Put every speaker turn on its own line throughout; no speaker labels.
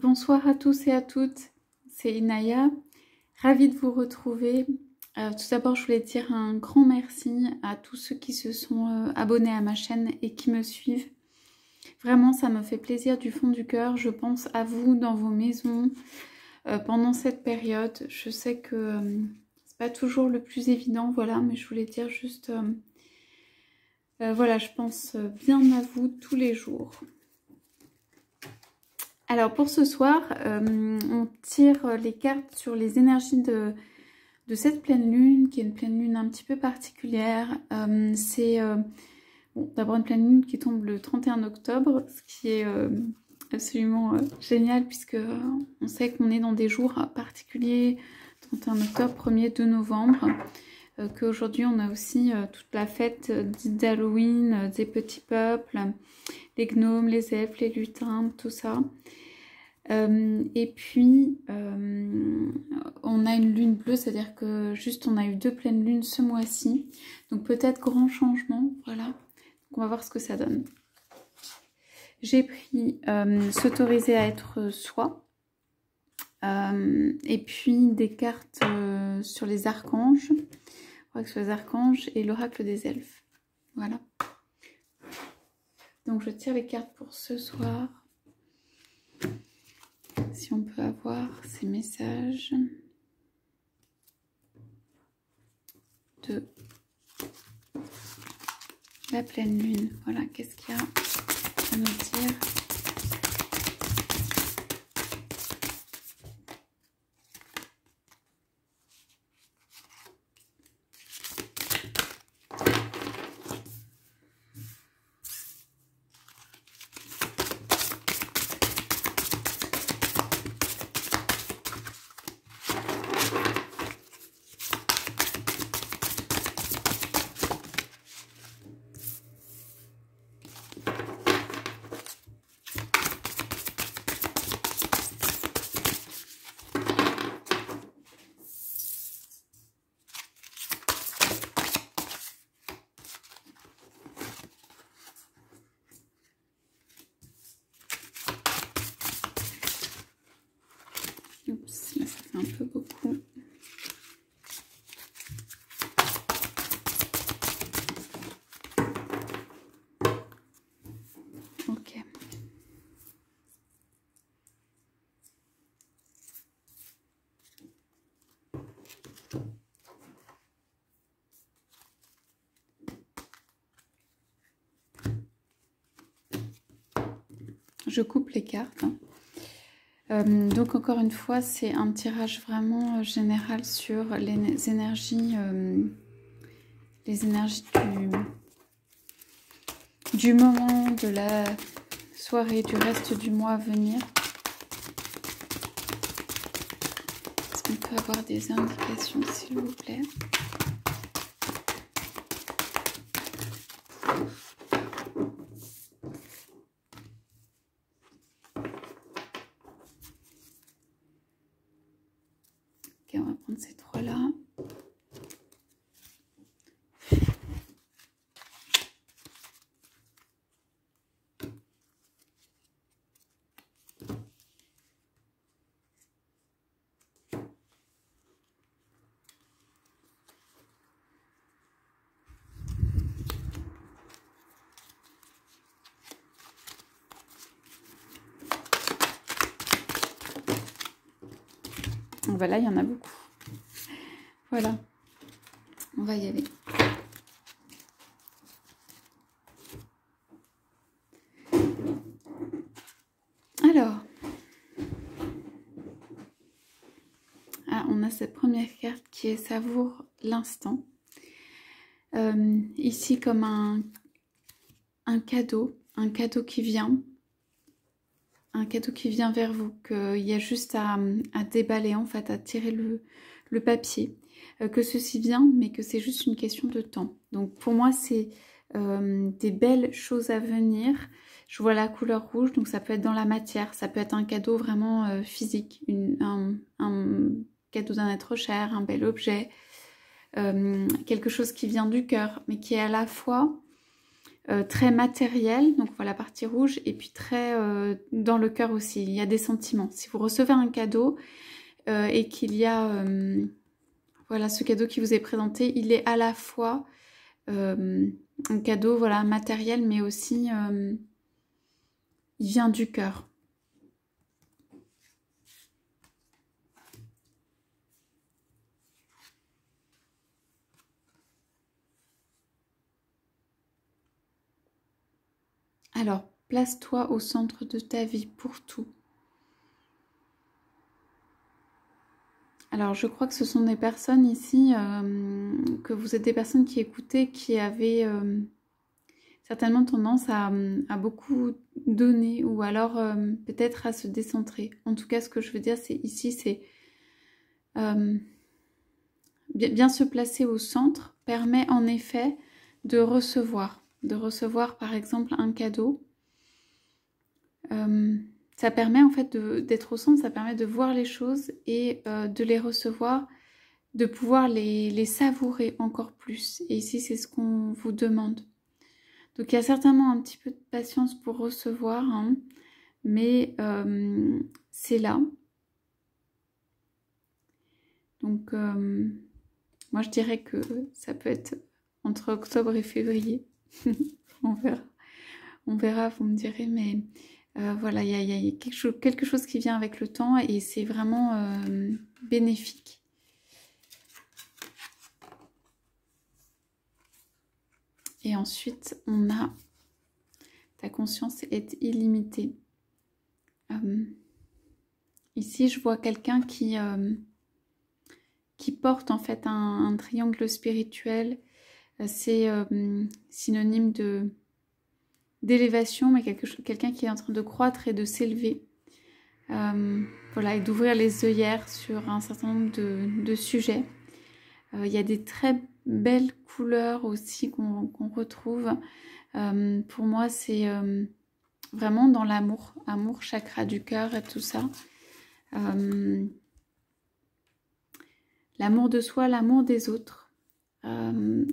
Bonsoir à tous et à toutes, c'est Inaya, ravie de vous retrouver. Tout d'abord, je voulais dire un grand merci à tous ceux qui se sont abonnés à ma chaîne et qui me suivent. Vraiment, ça me fait plaisir du fond du cœur. Je pense à vous dans vos maisons pendant cette période. Je sais que c'est pas toujours le plus évident, voilà, mais je voulais dire juste, voilà, je pense bien à vous tous les jours. Alors pour ce soir, on tire les cartes sur les énergies de cette pleine lune, qui est une pleine lune un petit peu particulière. C'est bon, d'abord une pleine lune qui tombe le 31 octobre, ce qui est absolument génial, puisque on sait qu'on est dans des jours particuliers, 31 octobre, 1er, 2 novembre, qu'aujourd'hui on a aussi toute la fête dite d'Halloween, des petits peuples, les gnomes, les elfes, les lutins, tout ça. Et puis, on a une lune bleue, c'est-à-dire que juste on a eu 2 pleines lunes ce mois-ci. Donc peut-être grand changement, voilà. Donc on va voir ce que ça donne. J'ai pris s'autoriser à être soi. Et puis des cartes sur les archanges, l'oracle sur les archanges et l'oracle des elfes. Voilà. Donc je tire les cartes pour ce soir. Si on peut avoir ces messages de la pleine lune. Voilà, qu'est-ce qu'il y a à nous dire? Oups, là ça fait un peu beaucoup. Ok. Je coupe les cartes. Donc encore une fois, c'est un tirage vraiment général sur les énergies du moment, de la soirée, du reste du mois à venir. Est-ce qu'on peut avoir des indications, s'il vous plaît? Ok, on va prendre ces trois-là. Voilà, il y en a beaucoup. Voilà, on va y aller. Alors, on a cette première carte qui est savoure l'instant. Ici, comme un cadeau qui vient. Un cadeau qui vient vers vous, qu'il y a juste à déballer, en fait, à tirer le papier. Que ceci vient, mais que c'est juste une question de temps. Donc pour moi, c'est des belles choses à venir. Je vois la couleur rouge, donc ça peut être dans la matière, ça peut être un cadeau vraiment physique, un cadeau d'un être cher, un bel objet, quelque chose qui vient du cœur, mais qui est à la fois très matériel, donc voilà, partie rouge, et puis très dans le cœur aussi, il y a des sentiments. Si vous recevez un cadeau et qu'il y a, voilà, ce cadeau qui vous est présenté, il est à la fois un cadeau, voilà, matériel, mais aussi, il vient du cœur. Alors, place-toi au centre de ta vie pour tout. Alors, je crois que ce sont des personnes ici, que vous êtes des personnes qui écoutez, qui avaient certainement tendance à beaucoup donner ou alors peut-être à se décentrer. En tout cas, ce que je veux dire, c'est ici, c'est bien se placer au centre permet en effet de recevoir par exemple un cadeau. Ça permet en fait d'être au centre, ça permet de voir les choses et de les recevoir, de pouvoir les savourer encore plus. Et ici, c'est ce qu'on vous demande. Donc, il y a certainement un petit peu de patience pour recevoir, hein, mais c'est là. Donc, moi, je dirais que ça peut être entre octobre et février. On verra. On verra, vous me direz, mais voilà, il y a quelque chose qui vient avec le temps et c'est vraiment bénéfique. Et ensuite, on a ta conscience est illimitée. Ici, je vois quelqu'un qui porte en fait un triangle spirituel. C'est synonyme d'élévation, mais quelqu'un qui est en train de croître et de s'élever. Voilà, et d'ouvrir les œillères sur un certain nombre de sujets. Il y a des très belles couleurs aussi qu'on retrouve. Pour moi, c'est vraiment dans l'amour. Amour, chakra du cœur et tout ça. L'amour de soi, l'amour des autres.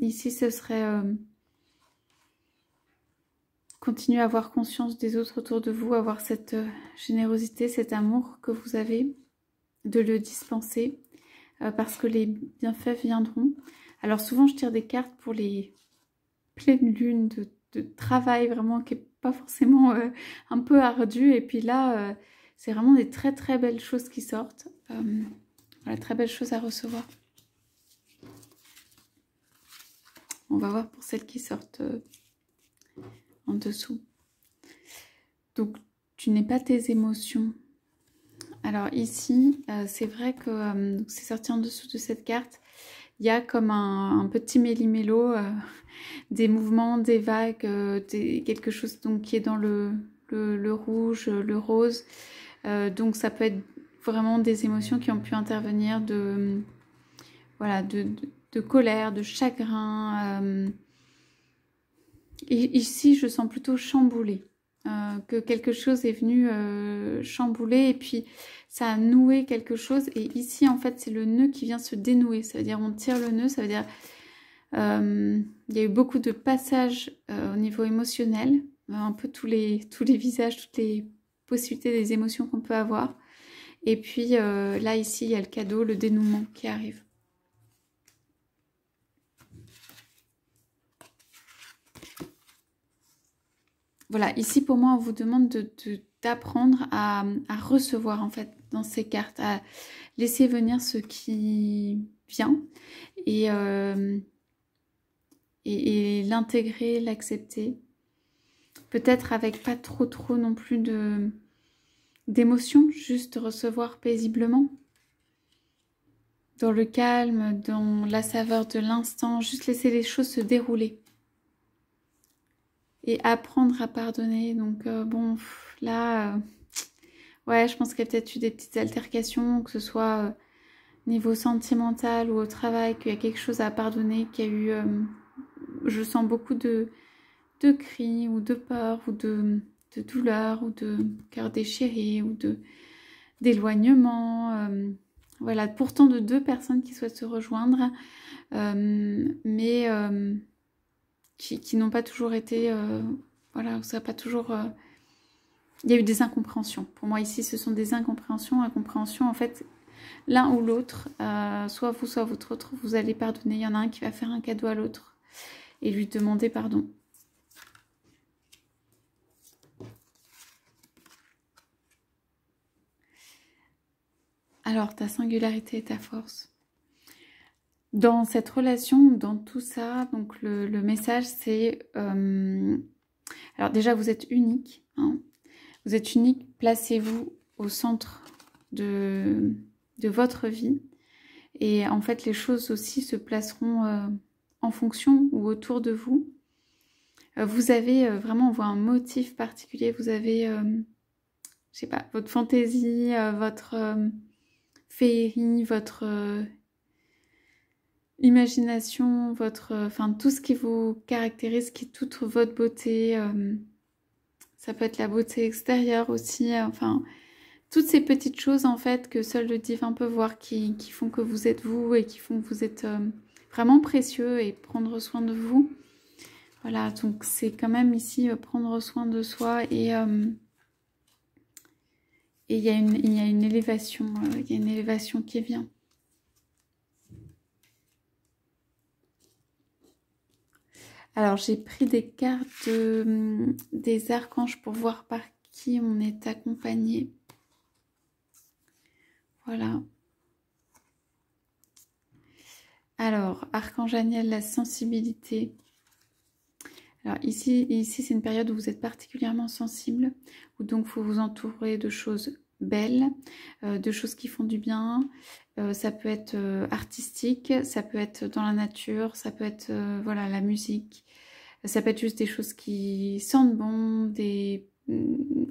Ici, ce serait continuer à avoir conscience des autres autour de vous, avoir cette générosité, cet amour que vous avez, de le dispenser, parce que les bienfaits viendront. Alors souvent, je tire des cartes pour les pleines lunes de travail, vraiment, qui n'est pas forcément un peu ardu. Et puis là, c'est vraiment des très très belles choses qui sortent. Voilà, très belles choses à recevoir. On va voir pour celles qui sortent en dessous. Donc, tu n'es pas tes émotions. Alors ici, c'est vrai que c'est sorti en dessous de cette carte. Il y a comme un petit méli-mélo, des mouvements, des vagues, quelque chose donc, qui est dans le rouge, le rose. Donc ça peut être vraiment des émotions qui ont pu intervenir voilà, de colère, de chagrin. Et ici, je sens plutôt chamboulé. Que quelque chose est venu chambouler et puis ça a noué quelque chose. Et ici, en fait, c'est le nœud qui vient se dénouer. Ça veut dire on tire le nœud, ça veut dire il y a eu beaucoup de passages au niveau émotionnel. Un peu tous les visages, toutes les possibilités des émotions qu'on peut avoir. Et puis là, ici, il y a le cadeau, le dénouement qui arrive. Voilà, ici pour moi, on vous demande d'apprendre à recevoir en fait dans ces cartes, à laisser venir ce qui vient et l'intégrer, l'accepter. Peut-être avec pas trop non plus d'émotions, juste recevoir paisiblement. Dans le calme, dans la saveur de l'instant, juste laisser les choses se dérouler. Et apprendre à pardonner. Donc bon, là, ouais, je pense qu'il y a peut-être eu des petites altercations, que ce soit niveau sentimental ou au travail, qu'il y a quelque chose à pardonner, qu'il y a eu, je sens beaucoup de cris ou de peur ou de douleur ou de cœur déchiré ou d'éloignement. Voilà, pourtant de deux personnes qui souhaitent se rejoindre, mais qui n'ont pas toujours été... voilà, ça n'a pas toujours... il y a eu des incompréhensions. Pour moi, ici, ce sont des incompréhensions. Incompréhensions, en fait, l'un ou l'autre, soit vous, soit votre autre, vous allez pardonner. Il y en a un qui va faire un cadeau à l'autre et lui demander pardon. Alors, ta singularité et ta force. Dans cette relation, dans tout ça, donc le message, c'est... alors déjà, vous êtes unique. Hein. Vous êtes unique, placez-vous au centre de votre vie. Et en fait, les choses aussi se placeront en fonction ou autour de vous. Vous avez vraiment, on voit un motif particulier. Vous avez, je sais pas, votre fantaisie, votre féerie, votre imagination, votre, enfin tout ce qui vous caractérise, qui est toute votre beauté. Ça peut être la beauté extérieure aussi. Enfin, toutes ces petites choses en fait que seul le divin peut voir, qui font que vous êtes vous et qui font que vous êtes vraiment précieux et prendre soin de vous. Voilà, donc c'est quand même ici prendre soin de soi et il y a une élévation, il y a une élévation qui vient. Alors j'ai pris des cartes des archanges pour voir par qui on est accompagné. Voilà. Alors, Archange Aniel, la sensibilité. Alors ici c'est une période où vous êtes particulièrement sensible, où donc il faut vous entourer de choses belles, de choses qui font du bien. Ça peut être artistique, ça peut être dans la nature, ça peut être voilà, la musique. Ça peut être juste des choses qui sentent bon,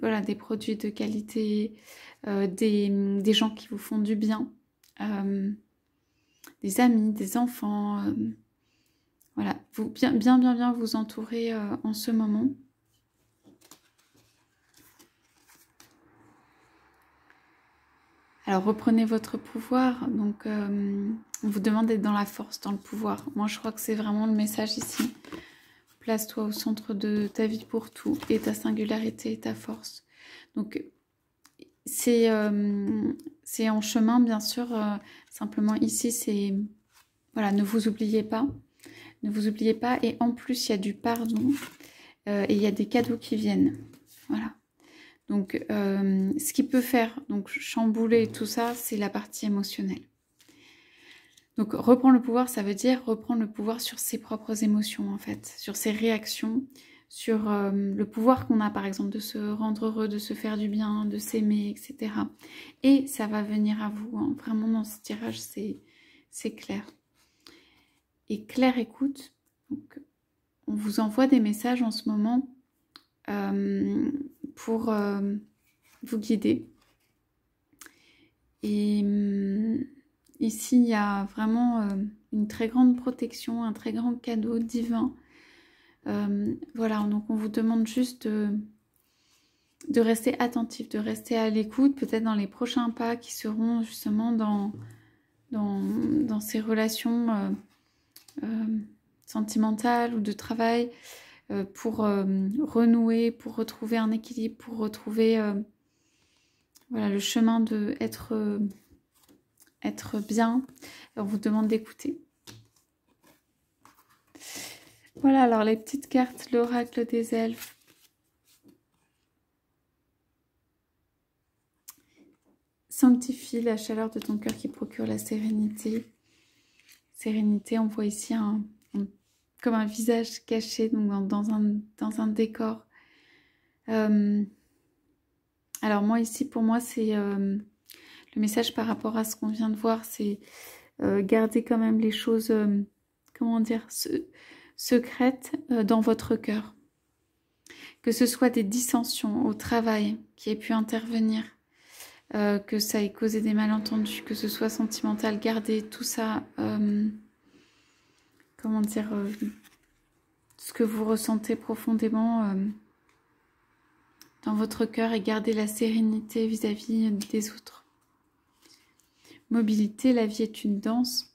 voilà, des produits de qualité, des gens qui vous font du bien, des amis, des enfants. Voilà, vous bien vous entourer en ce moment. Alors reprenez votre pouvoir. Donc on vous demande d'être dans la force, dans le pouvoir. Moi je crois que c'est vraiment le message ici. Place-toi au centre de ta vie pour tout et ta singularité et ta force. Donc c'est en chemin bien sûr. Simplement ici c'est voilà, ne vous oubliez pas. Ne vous oubliez pas. Et en plus, il y a du pardon. Et il y a des cadeaux qui viennent. Voilà. Donc, ce qui peut faire donc chambouler tout ça, c'est la partie émotionnelle. Donc, reprendre le pouvoir, ça veut dire reprendre le pouvoir sur ses propres émotions, en fait. Sur ses réactions. Sur le pouvoir qu'on a, par exemple, de se rendre heureux, de se faire du bien, de s'aimer, etc. Et ça va venir à vous. Hein. Vraiment, dans ce tirage, c'est clair. Et claire écoute, donc, on vous envoie des messages en ce moment pour vous guider. Et ici, il y a vraiment une très grande protection, un très grand cadeau divin. Voilà, donc on vous demande juste de rester attentif, de rester à l'écoute, peut-être dans les prochains pas qui seront justement dans ces relations sentimentale ou de travail pour renouer, pour retrouver un équilibre, pour retrouver voilà, le chemin de être bien. On vous demande d'écouter. Voilà, alors les petites cartes, l'oracle des elfes. Sanctifie la chaleur de ton cœur qui procure la sérénité. Sérénité, on voit ici comme un visage caché donc dans un décor. Alors moi ici, pour moi, c'est le message par rapport à ce qu'on vient de voir, c'est garder quand même les choses, comment dire, secrètes dans votre cœur. Que ce soit des dissensions au travail qui aient pu intervenir, que ça ait causé des malentendus, que ce soit sentimental, garder tout ça... comment dire, ce que vous ressentez profondément dans votre cœur et garder la sérénité vis-à-vis des autres. Mobilité, la vie est une danse.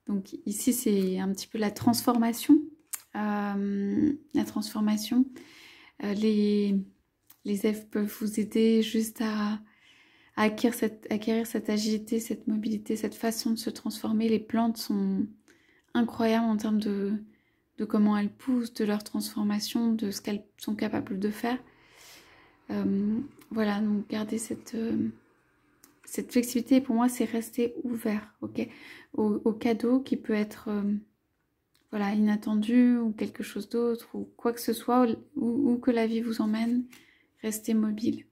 Donc ici, c'est un petit peu la transformation. la transformation. Les elfes peuvent vous aider juste à acquérir cette agilité, cette mobilité, cette façon de se transformer. Les plantes sont incroyables en termes de comment elles poussent, de leur transformation, de ce qu'elles sont capables de faire. Voilà, donc gardez cette flexibilité. Pour moi, c'est rester ouvert, ok, au cadeau qui peut être voilà, inattendu ou quelque chose d'autre ou quoi que ce soit, ou que la vie vous emmène. Restez mobile.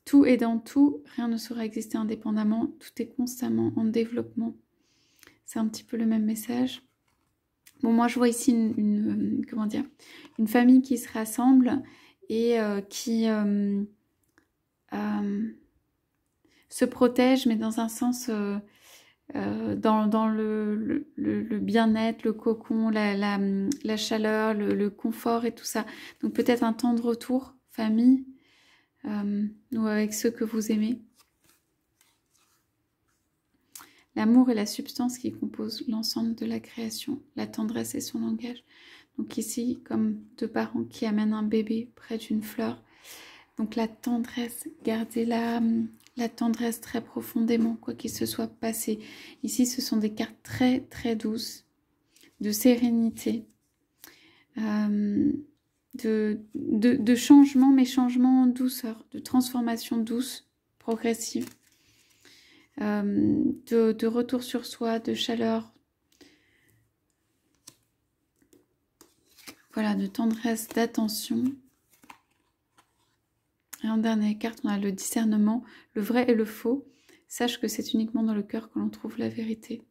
Tout est dans tout, rien ne saura exister indépendamment, tout est constamment en développement. C'est un petit peu le même message. Bon, moi je vois ici comment dire, une famille qui se rassemble et qui se protège, mais dans un sens dans le bien-être, le cocon, la chaleur, le confort et tout ça. Donc peut-être un temps de retour, famille, ou avec ceux que vous aimez. L'amour est la substance qui compose l'ensemble de la création. La tendresse est son langage. Donc ici, comme deux parents qui amènent un bébé près d'une fleur. Donc la tendresse, gardez la tendresse très profondément, quoi qu'il se soit passé. Ici, ce sont des cartes très très douces, de sérénité, de changement, mais changement en douceur, de transformation douce, progressive. De retour sur soi, de chaleur, voilà, de tendresse, d'attention. Et en dernière carte, on a le discernement, le vrai et le faux. Sache que c'est uniquement dans le cœur que l'on trouve la vérité.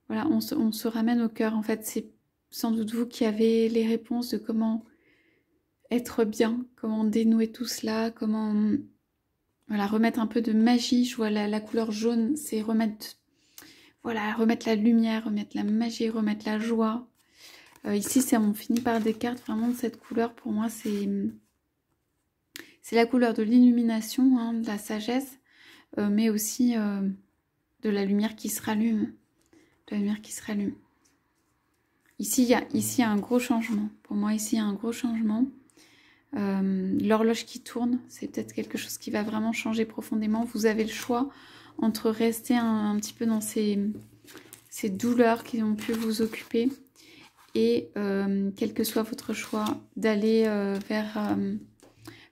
Voilà, on se ramène au cœur. En fait, c'est sans doute vous qui avez les réponses de comment être bien, comment dénouer tout cela, comment... Voilà, remettre un peu de magie. Je vois la couleur jaune, c'est remettre, voilà, remettre la lumière, remettre la magie, remettre la joie. Ici, on finit par des cartes vraiment de cette couleur. Pour moi, c'est la couleur de l'illumination, hein, de la sagesse, mais aussi de la lumière qui se rallume. De la lumière qui se rallume. Ici, il y a un gros changement. Pour moi, ici, il y a un gros changement. L'horloge qui tourne, c'est peut-être quelque chose qui va vraiment changer profondément. Vous avez le choix entre rester un petit peu dans ces douleurs qui ont pu vous occuper et quel que soit votre choix, d'aller vers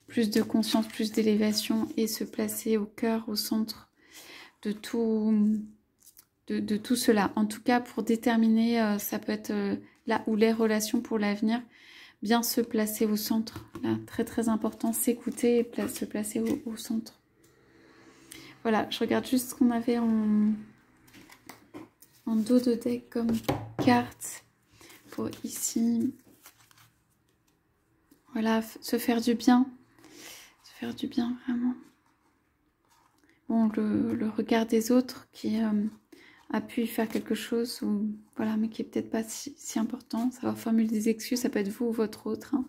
plus de conscience, plus d'élévation et se placer au cœur, au centre de tout cela. En tout cas, pour déterminer, ça peut être là où les relations pour l'avenir, bien se placer au centre. Là, très très important, s'écouter et se placer au centre. Voilà, je regarde juste ce qu'on avait en dos de deck comme carte pour ici. Voilà, se faire du bien. Se faire du bien, vraiment. Bon, le regard des autres qui a pu y faire quelque chose, ou voilà, mais qui est peut-être pas si important. Savoir formuler des excuses, ça peut être vous ou votre autre. Hein.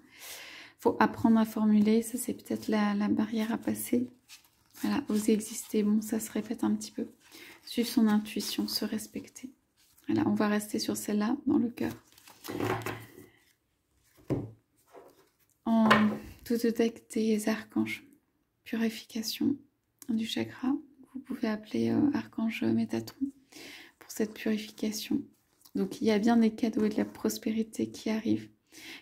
Faut apprendre à formuler, ça c'est peut-être la barrière à passer. Voilà, oser exister, bon, ça se répète un petit peu. Suivre son intuition, se respecter. Voilà, on va rester sur celle-là, dans le cœur. En tout deck des archanges, purification du chakra. Vous pouvez appeler archange Métatron pour cette purification. Donc il y a bien des cadeaux et de la prospérité qui arrivent.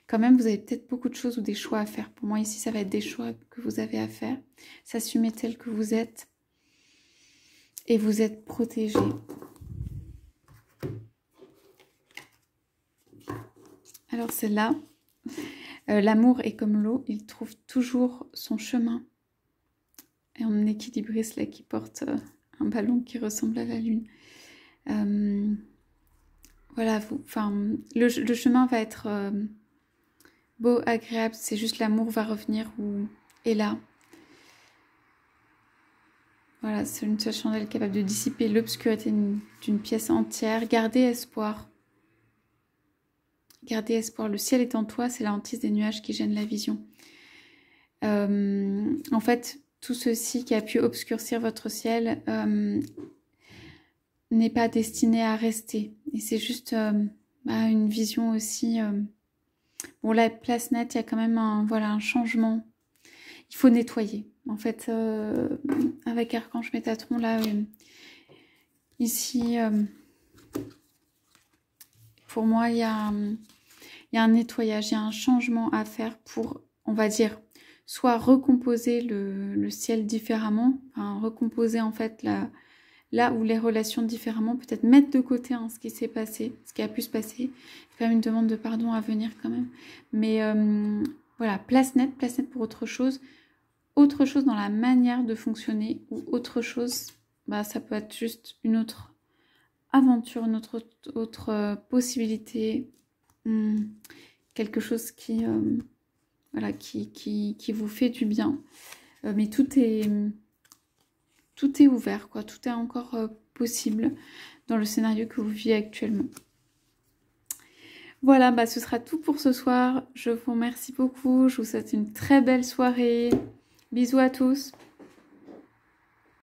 Quand même, vous avez peut-être beaucoup de choses ou des choix à faire. Pour moi, ici, ça va être des choix que vous avez à faire. S'assumer tel que vous êtes. Et vous êtes protégé. Alors, celle-là, l'amour est comme l'eau. Il trouve toujours son chemin. Et on a un équilibriste là qui porte un ballon qui ressemble à la lune. Voilà, le chemin va être... beau, agréable, c'est juste l'amour va revenir ou est là. Voilà, c'est une seule chandelle capable de dissiper l'obscurité d'une pièce entière. Gardez espoir. Gardez espoir. Le ciel est en toi, c'est la hantise des nuages qui gênent la vision. En fait, tout ceci qui a pu obscurcir votre ciel n'est pas destiné à rester. Et c'est juste une vision aussi... Bon, la place nette, il y a quand même un changement. Il faut nettoyer. En fait, avec Archange Métatron, là, ici, pour moi, il y a un nettoyage, il y a un changement à faire pour, on va dire, soit recomposer le ciel différemment, enfin, recomposer en fait là où les relations différemment, peut-être mettre de côté ce qui s'est passé, ce qui a pu se passer. Il y a quand même une demande de pardon à venir quand même. Mais voilà, place nette pour autre chose dans la manière de fonctionner, ou autre chose, ça peut être juste une autre aventure, une autre possibilité, quelque chose qui vous fait du bien. Mais tout est ouvert, quoi. Tout est encore possible dans le scénario que vous vivez actuellement. Voilà, ce sera tout pour ce soir. Je vous remercie beaucoup. Je vous souhaite une très belle soirée. Bisous à tous.